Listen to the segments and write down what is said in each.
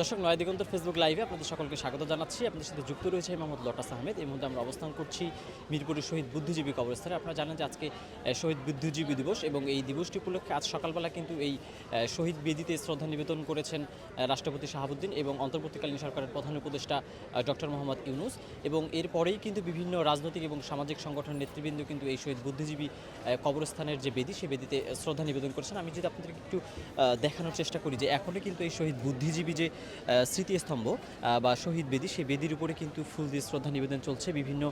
দর্শক নয় দিগন্তর ফেসবুক লাইভে আপনাদের সকলকে স্বাগত জানাচ্ছি। আপনাদের সাথে যুক্ত রয়েছে মোহাম্মদ লটাস আহমেদ। এই মুহূর্তে আমরা অবস্থান করছি মিরপুরের শহীদ বুদ্ধিজীবী কবরস্থানে। আপনারা জানেন যে আজকে শহীদ বুদ্ধিজীবী দিবস এবং এই দিবসটি উপলক্ষে আজ সকালবেলা কিন্তু এই শহীদ বেদিতে শ্রদ্ধা নিবেদন করেছেন রাষ্ট্রপতি শাহাবুদ্দিন এবং অন্তর্বর্তীকালীন সরকারের প্রধান উপদেষ্টা ডক্টর মোহাম্মদ ইউনূস। এবং এরপরেই কিন্তু বিভিন্ন রাজনৈতিক এবং সামাজিক সংগঠনের নেতৃবৃন্দ কিন্তু এই শহীদ বুদ্ধিজীবী কবরস্থানের যে বেদি সেই বেদিতে শ্রদ্ধা নিবেদন করেছেন। আমি যদি আপনাদেরকে একটু দেখানোর চেষ্টা করি যে এখনও কিন্তু এই শহীদ বুদ্ধিজীবী যে স্মৃতিস্তম্ভ বা শহীদ বেদি সেই বেদির উপরে কিন্তু ফুল দিয়ে শ্রদ্ধা নিবেদন চলছে বিভিন্ন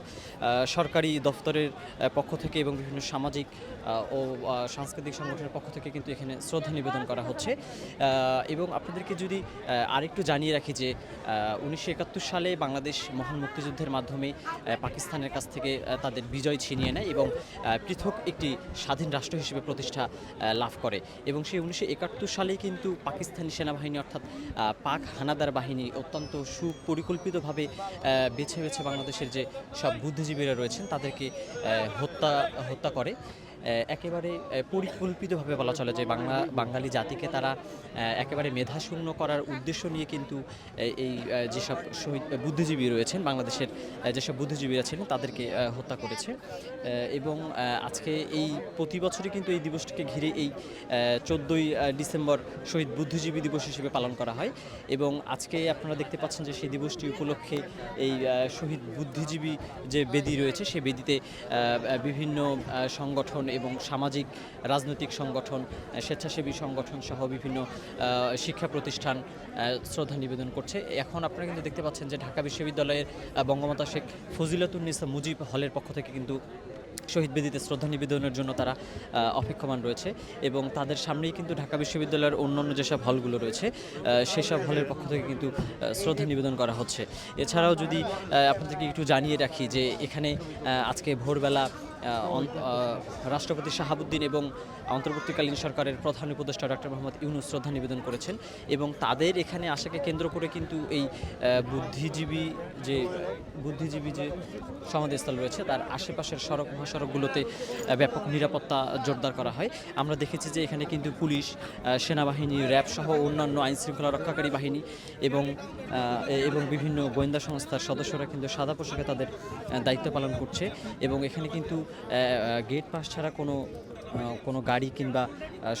সরকারি দফতরের পক্ষ থেকে এবং বিভিন্ন সামাজিক ও সাংস্কৃতিক সংগঠনের পক্ষ থেকে কিন্তু এখানে শ্রদ্ধা নিবেদন করা হচ্ছে। এবং আপনাদেরকে যদি আরেকটু জানিয়ে রাখি যে 1971 সালে বাংলাদেশ মহান মুক্তিযুদ্ধের মাধ্যমে পাকিস্তানের কাছ থেকে তাদের বিজয় ছিনিয়ে নেয় এবং পৃথক একটি স্বাধীন রাষ্ট্র হিসেবে প্রতিষ্ঠা লাভ করে। এবং সেই 1971 সালেই কিন্তু পাকিস্তানি সেনাবাহিনী অর্থাৎ পাক হানাদার বাহিনী অত্যন্ত সুপরিকল্পিতভাবে বেছে বেছে বাংলাদেশের যে সব বুদ্ধিজীবীরা রয়েছেন তাদেরকে হত্যা করে। একেবারে পরিকল্পিতভাবে বলা চলে যে বাঙালি জাতিকে তারা একেবারে মেধাশূন্য করার উদ্দেশ্য নিয়ে কিন্তু এই যেসব শহীদ বুদ্ধিজীবী রয়েছেন বাংলাদেশের যেসব বুদ্ধিজীবীরা ছিলেন তাদেরকে হত্যা করেছে। এবং আজকে এই প্রতি বছরই কিন্তু এই দিবসটিকে ঘিরে এই 14ই ডিসেম্বর শহীদ বুদ্ধিজীবী দিবস হিসেবে পালন করা হয়। এবং আজকে আপনারা দেখতে পাচ্ছেন যে সেই দিবসটি উপলক্ষে এই শহীদ বুদ্ধিজীবী যে বেদি রয়েছে সেই বেদিতে বিভিন্ন সংগঠন এবং সামাজিক রাজনৈতিক সংগঠন স্বেচ্ছাসেবী সংগঠন সহ বিভিন্ন শিক্ষা প্রতিষ্ঠান শ্রদ্ধা নিবেদন করছে। এখন আপনারা কিন্তু দেখতে পাচ্ছেন যে ঢাকা বিশ্ববিদ্যালয়ের বঙ্গমাতা শেখ ফজিলাতুন্নেসা মুজিব হলের পক্ষ থেকে কিন্তু শহীদ বেদিতে শ্রদ্ধা নিবেদনের জন্য তারা অপেক্ষমান রয়েছে এবং তাদের সামনেই কিন্তু ঢাকা বিশ্ববিদ্যালয়ের অন্যান্য যেসব হলগুলো রয়েছে সেসব হলের পক্ষ থেকে কিন্তু শ্রদ্ধা নিবেদন করা হচ্ছে। এছাড়াও যদি আপনাদেরকে একটু জানিয়ে রাখি যে এখানে আজকে ভোরবেলা রাষ্ট্রপতি শাহাবুদ্দিন এবং অন্তর্বর্তীকালীন সরকারের প্রধান উপদেষ্টা ডক্টর মোহাম্মদ ইউনূস শ্রদ্ধা নিবেদন করেছেন এবং তাদের এখানে আসাকে কেন্দ্র করে কিন্তু এই বুদ্ধিজীবী যে সমাধিস্থল রয়েছে তার আশেপাশের সড়ক মহাসড়কগুলোতে ব্যাপক নিরাপত্তা জোরদার করা হয়। আমরা দেখেছি যে এখানে কিন্তু পুলিশ, সেনাবাহিনী, র্যাব সহ অন্যান্য আইনশৃঙ্খলা রক্ষাকারী বাহিনী এবং বিভিন্ন গোয়েন্দা সংস্থার সদস্যরা কিন্তু সাদা পোশাকে তাদের দায়িত্ব পালন করছে এবং এখানে কিন্তু গেট পাস ছাড়া কোনো গাড়ি কিংবা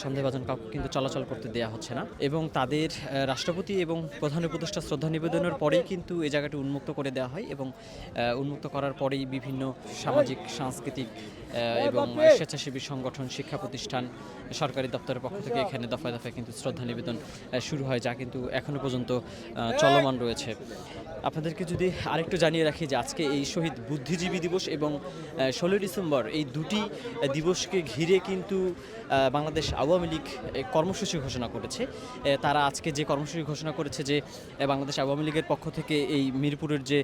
সন্দেহভাজন কাউকে কিন্তু চলাচল করতে দেওয়া হচ্ছে না। এবং তাদের রাষ্ট্রপতি এবং প্রধান উপদেষ্টা শ্রদ্ধা নিবেদনের পরেই কিন্তু এই জায়গাটি উন্মুক্ত করে দেওয়া হয় এবং উন্মুক্ত করার পরেই বিভিন্ন সামাজিক সাংস্কৃতিক এবং স্বেচ্ছাসেবী সংগঠন, শিক্ষা প্রতিষ্ঠান, সরকারি দপ্তরের পক্ষ থেকে এখানে দফায় দফায় কিন্তু শ্রদ্ধা নিবেদন শুরু হয়, যা কিন্তু এখনও পর্যন্ত চলমান রয়েছে। আপনাদেরকে যদি আরেকটু জানিয়ে রাখি যে আজকে এই শহীদ বুদ্ধিজীবী দিবস এবং 16 ডিসেম্বর এই দুটি দিবসকে ঘিরে কিন্তু বাংলাদেশ আওয়ামী লীগ কর্মসূচি ঘোষণা করেছে। তারা আজকে যে কর্মসূচি ঘোষণা করেছে যে বাংলাদেশ আওয়ামী লীগের পক্ষ থেকে এই মিরপুরের যে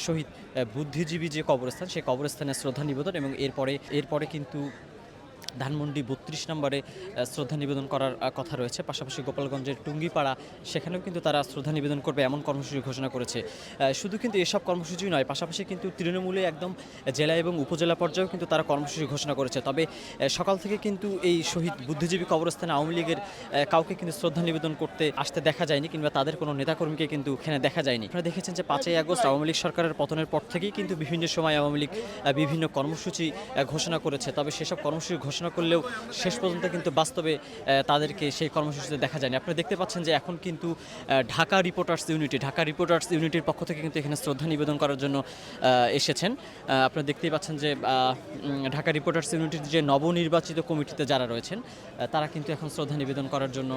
শহীদ বুদ্ধিজীবী যে কবরস্থান সেই কবরস্থানে শ্রদ্ধা নিবেদন এবং এরপরে কিন্তু ধানমন্ডি 32 নম্বরে শ্রদ্ধা নিবেদন করার কথা রয়েছে। পাশাপাশি গোপালগঞ্জের টুঙ্গিপাড়া সেখানেও কিন্তু তারা শ্রদ্ধা নিবেদন করবে এমন কর্মসূচি ঘোষণা করেছে। শুধু কিন্তু এসব কর্মসূচি নয়, পাশাপাশি কিন্তু তৃণমূলে একদম জেলা এবং উপজেলা পর্যায়েও কিন্তু তারা কর্মসূচি ঘোষণা করেছে। তবে সকাল থেকে কিন্তু এই শহীদ বুদ্ধিজীবী কবরস্থানে আওয়ামী লীগের কাউকে কিন্তু শ্রদ্ধা নিবেদন করতে আসতে দেখা যায়নি কিংবা তাদের কোনো নেতাকর্মীকে কিন্তু এখানে দেখা যায়নি। আপনারা দেখেছেন যে 5ই আগস্ট আওয়ামী লীগ সরকারের পতনের পর থেকেই কিন্তু বিভিন্ন সময় আওয়ামী লীগ বিভিন্ন কর্মসূচি ঘোষণা করেছে। তবে সেসব কর্মসূচি ঘোষণা করলেও শেষ পর্যন্ত কিন্তু বাস্তবে তাদেরকে সেই কর্মসূচিতে দেখা যায়নি। আপনারা দেখতে পাচ্ছেন যে এখন কিন্তু ঢাকা রিপোর্টার্স ইউনিটির পক্ষ থেকে কিন্তু এখানে শ্রদ্ধা নিবেদন করার জন্য এসেছেন। আপনারা দেখতেই পাচ্ছেন যে ঢাকা রিপোর্টার্স ইউনিটির যে নবনির্বাচিত কমিটিতে যারা রয়েছেন তারা কিন্তু এখন শ্রদ্ধা নিবেদন করার জন্য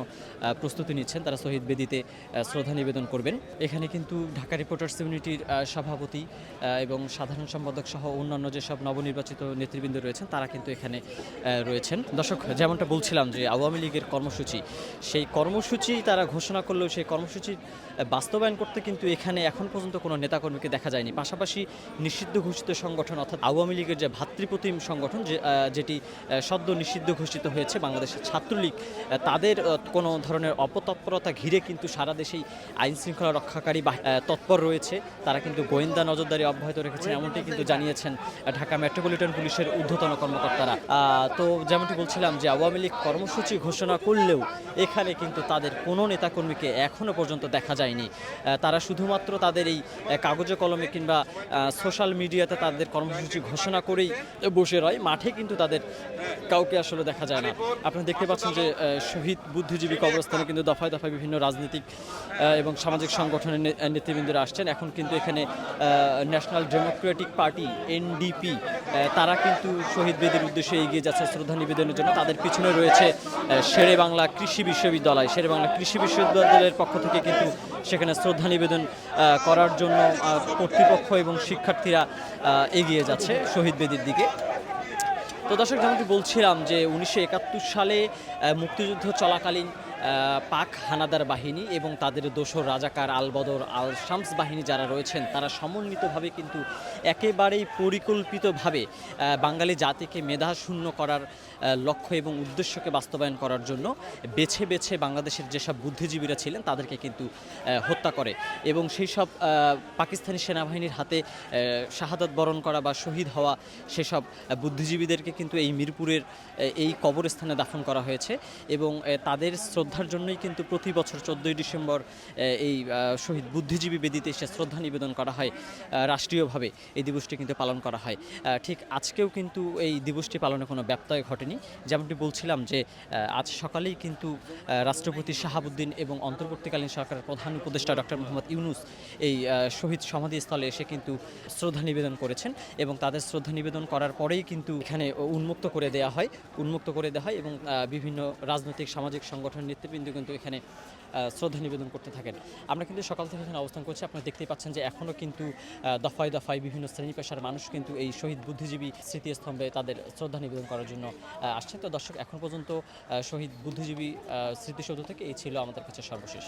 প্রস্তুতি নিচ্ছেন। তারা শহীদ বেদিতে শ্রদ্ধা নিবেদন করবেন। এখানে কিন্তু ঢাকা রিপোর্টার্স ইউনিটির সভাপতি এবং সাধারণ সম্পাদক সহ অন্যান্য যেসব নবনির্বাচিত নেতৃবৃন্দ রয়েছেন তারা কিন্তু এখানে রয়েছেন। দর্শক, যেমনটা বলছিলাম যে আওয়ামী লীগের সেই কর্মসূচি তারা ঘোষণা করলেও সেই কর্মসূচি বাস্তবায়ন করতে কিন্তু এখানে এখন পর্যন্ত কোনো নেতাকর্মীকে দেখা যায়নি। পাশাপাশি নিষিদ্ধ ঘোষিত সংগঠন অর্থাৎ আওয়ামী লীগের যে ভাতৃপ্রতিম সংগঠন যেটি সদ্য নিষিদ্ধ ঘোষিত হয়েছে বাংলাদেশের ছাত্রলীগ, তাদের কোনো ধরনের অপতৎপরতা ঘিরে কিন্তু সারা দেশেই আইনশৃঙ্খলা রক্ষাকারী তৎপর রয়েছে। তারা কিন্তু গোয়েন্দা নজরদারি অব্যাহত রেখেছেন এমনটি কিন্তু জানিয়েছেন ঢাকা মেট্রোপলিটন পুলিশের ঊর্ধ্বতন কর্মকর্তারা। তো যেমনটি বলছিলাম যে আওয়ামী লীগ কর্মসূচি ঘোষণা করলেও এখানে কিন্তু তাদের কোনো নেতাকর্মীকে এখনও পর্যন্ত দেখা যায়নি। তারা শুধুমাত্র তাদের এই কাগজে কলমে কিংবা সোশ্যাল মিডিয়াতে তাদের কর্মসূচি ঘোষণা করেই বসে রয়, মাঠে কিন্তু তাদের কাউকে আসলে দেখা যায় না। আপনারা দেখতে পাচ্ছেন যে শহীদ বুদ্ধিজীবী কবরস্থানে কিন্তু দফায় দফায় বিভিন্ন রাজনৈতিক এবং সামাজিক সংগঠনের নেতৃবৃন্দরা আসছেন। এখন কিন্তু এখানে ন্যাশনাল ডেমোক্রেটিক পার্টি এনডিপি তারা কিন্তু শহীদ বেদির উদ্দেশ্যে এগিয়ে যাচ্ছে শ্রদ্ধা নিবেদনের জন্য। তাদের পিছনে রয়েছে শেরে বাংলা কৃষি বিশ্ববিদ্যালয়। শেরে বাংলা কৃষি বিশ্ববিদ্যালয়ের পক্ষ থেকে কিন্তু সেখানে শ্রদ্ধা নিবেদন করার জন্য কর্তৃপক্ষ এবং শিক্ষার্থীরা এগিয়ে যাচ্ছে শহীদ বেদির দিকে। তো দর্শক, যেমনটি বলছিলাম যে 1971 সালে মুক্তিযুদ্ধ চলাকালীন পাক হানাদার বাহিনী এবং তাদের দোসর রাজাকার আল বদর আল শামস বাহিনী যারা রয়েছেন, তারা সমন্বিতভাবে কিন্তু একেবারেই পরিকল্পিতভাবে বাঙালি জাতিকে মেধাশূন্য করার লক্ষ্য এবং উদ্দেশ্যকে বাস্তবায়ন করার জন্য বেছে বেছে বাংলাদেশের যেসব বুদ্ধিজীবীরা ছিলেন তাদেরকে কিন্তু হত্যা করে এবং সেই সব পাকিস্তানি সেনাবাহিনীর হাতে শাহাদাত বরণ করা বা শহীদ হওয়া সেসব বুদ্ধিজীবীদেরকে কিন্তু এই মিরপুরের এই কবরস্থানে দাফন করা হয়েছে এবং তাদের শ্রদ্ধার জন্যই কিন্তু প্রতি বছর 14ই ডিসেম্বর এই শহীদ বুদ্ধিজীবী বেদিতে এসে শ্রদ্ধা নিবেদন করা হয়। রাষ্ট্রীয়ভাবে এই দিবসটি কিন্তু পালন করা হয়। ঠিক আজকেও কিন্তু এই দিবসটি পালনে কোনো ব্যত্যয় ঘটেনি। যেমনটি বলছিলাম যে আজ সকালেই কিন্তু রাষ্ট্রপতি শাহাবুদ্দিন এবং অন্তর্বর্তীকালীন সরকারের প্রধান উপদেষ্টা ডক্টর মোহাম্মদ ইউনূস এই শহীদ সমাধিস্থলে এসে কিন্তু শ্রদ্ধা নিবেদন করেছেন এবং তাদের শ্রদ্ধা নিবেদন করার পরেই কিন্তু এখানে উন্মুক্ত করে দেওয়া হয় এবং বিভিন্ন রাজনৈতিক সামাজিক সংগঠন নেতৃবৃন্দ কিন্তু এখানে শ্রদ্ধা নিবেদন করতে থাকেন। আমরা কিন্তু সকাল থেকে এখানে অবস্থান করছি। আপনারা দেখতেই পাচ্ছেন যে এখনও কিন্তু দফায় দফায় বিভিন্ন শ্রেণী পেশার মানুষ কিন্তু এই শহীদ বুদ্ধিজীবী স্মৃতিস্তম্ভে তাদের শ্রদ্ধা নিবেদন করার জন্য আসছেন। তো দর্শক, এখন পর্যন্ত শহীদ বুদ্ধিজীবী স্মৃতিসৌধ থেকে এই ছিল আমাদের কাছে সর্বশেষ।